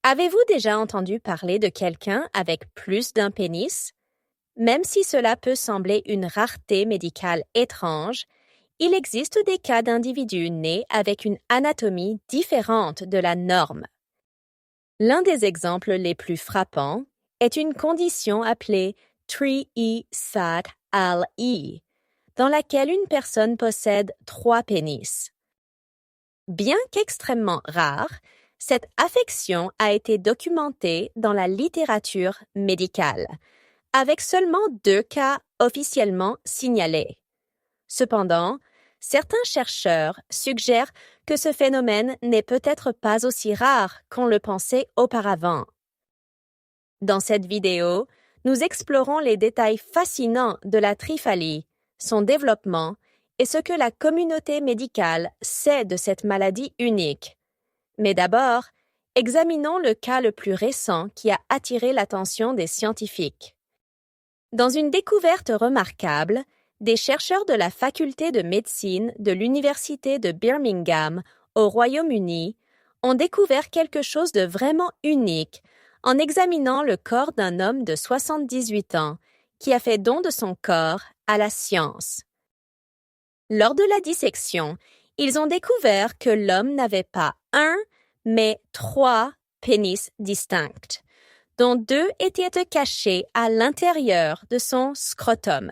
Avez-vous déjà entendu parler de quelqu'un avec plus d'un pénis? Même si cela peut sembler une rareté médicale étrange, il existe des cas d'individus nés avec une anatomie différente de la norme. L'un des exemples les plus frappants est une condition appelée Tri-E-Sat-Al-E, dans laquelle une personne possède 3 pénis. Bien qu'extrêmement rare, cette affection a été documentée dans la littérature médicale, avec seulement 2 cas officiellement signalés. Cependant, certains chercheurs suggèrent que ce phénomène n'est peut-être pas aussi rare qu'on le pensait auparavant. Dans cette vidéo, nous explorons les détails fascinants de la triphalie, son développement et ce que la communauté médicale sait de cette maladie unique. Mais d'abord, examinons le cas le plus récent qui a attiré l'attention des scientifiques. Dans une découverte remarquable, des chercheurs de la faculté de médecine de l'Université de Birmingham, au Royaume-Uni, ont découvert quelque chose de vraiment unique en examinant le corps d'un homme de 78 ans qui a fait don de son corps à la science. Lors de la dissection, ils ont découvert que l'homme n'avait pas 1, mais 3 pénis distincts, dont 2 étaient cachés à l'intérieur de son scrotum.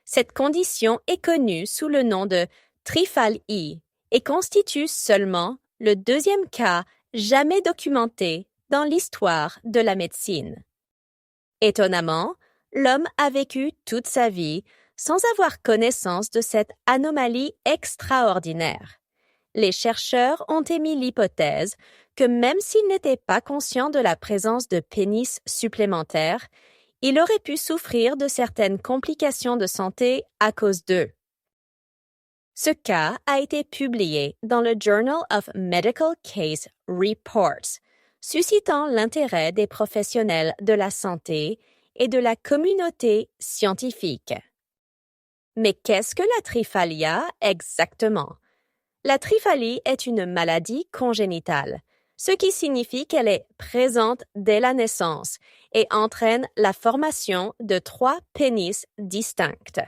Cette condition est connue sous le nom de triphalie et constitue seulement le 2e cas jamais documenté dans l'histoire de la médecine. Étonnamment, l'homme a vécu toute sa vie sans avoir connaissance de cette anomalie extraordinaire. Les chercheurs ont émis l'hypothèse que même s'il n'était pas conscient de la présence de pénis supplémentaires, il aurait pu souffrir de certaines complications de santé à cause d'eux. Ce cas a été publié dans le Journal of Medical Case Reports, suscitant l'intérêt des professionnels de la santé et de la communauté scientifique. Mais qu'est-ce que la triphalia exactement? La triphalie est une maladie congénitale, ce qui signifie qu'elle est présente dès la naissance et entraîne la formation de 3 pénis distincts.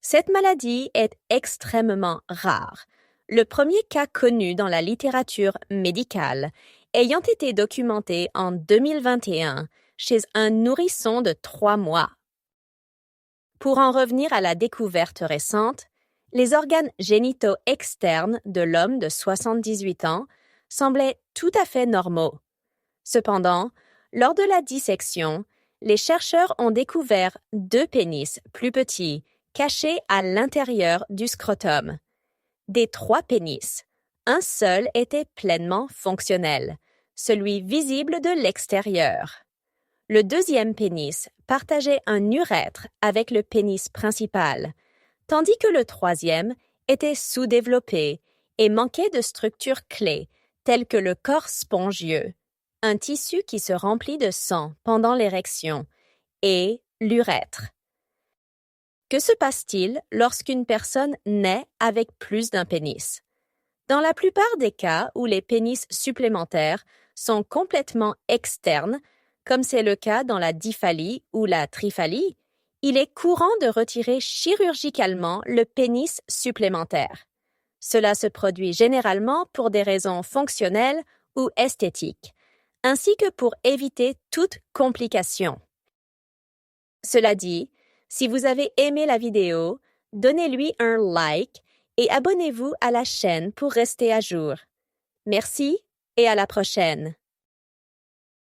Cette maladie est extrêmement rare, le premier cas connu dans la littérature médicale ayant été documenté en 2021 chez un nourrisson de 3 mois. Pour en revenir à la découverte récente, les organes génitaux externes de l'homme de 78 ans semblaient tout à fait normaux. Cependant, lors de la dissection, les chercheurs ont découvert 2 pénis plus petits cachés à l'intérieur du scrotum. Des 3 pénis, un seul était pleinement fonctionnel, celui visible de l'extérieur. Le 2e pénis partageait un urètre avec le pénis principal, tandis que le 3e était sous-développé et manquait de structures clés telles que le corps spongieux, un tissu qui se remplit de sang pendant l'érection, et l'urètre. Que se passe-t-il lorsqu'une personne naît avec plus d'un pénis? Dans la plupart des cas où les pénis supplémentaires sont complètement externes, comme c'est le cas dans la diphalie ou la triphalie, il est courant de retirer chirurgicalement le pénis supplémentaire. Cela se produit généralement pour des raisons fonctionnelles ou esthétiques, ainsi que pour éviter toute complication. Cela dit, si vous avez aimé la vidéo, donnez-lui un like et abonnez-vous à la chaîne pour rester à jour. Merci et à la prochaine.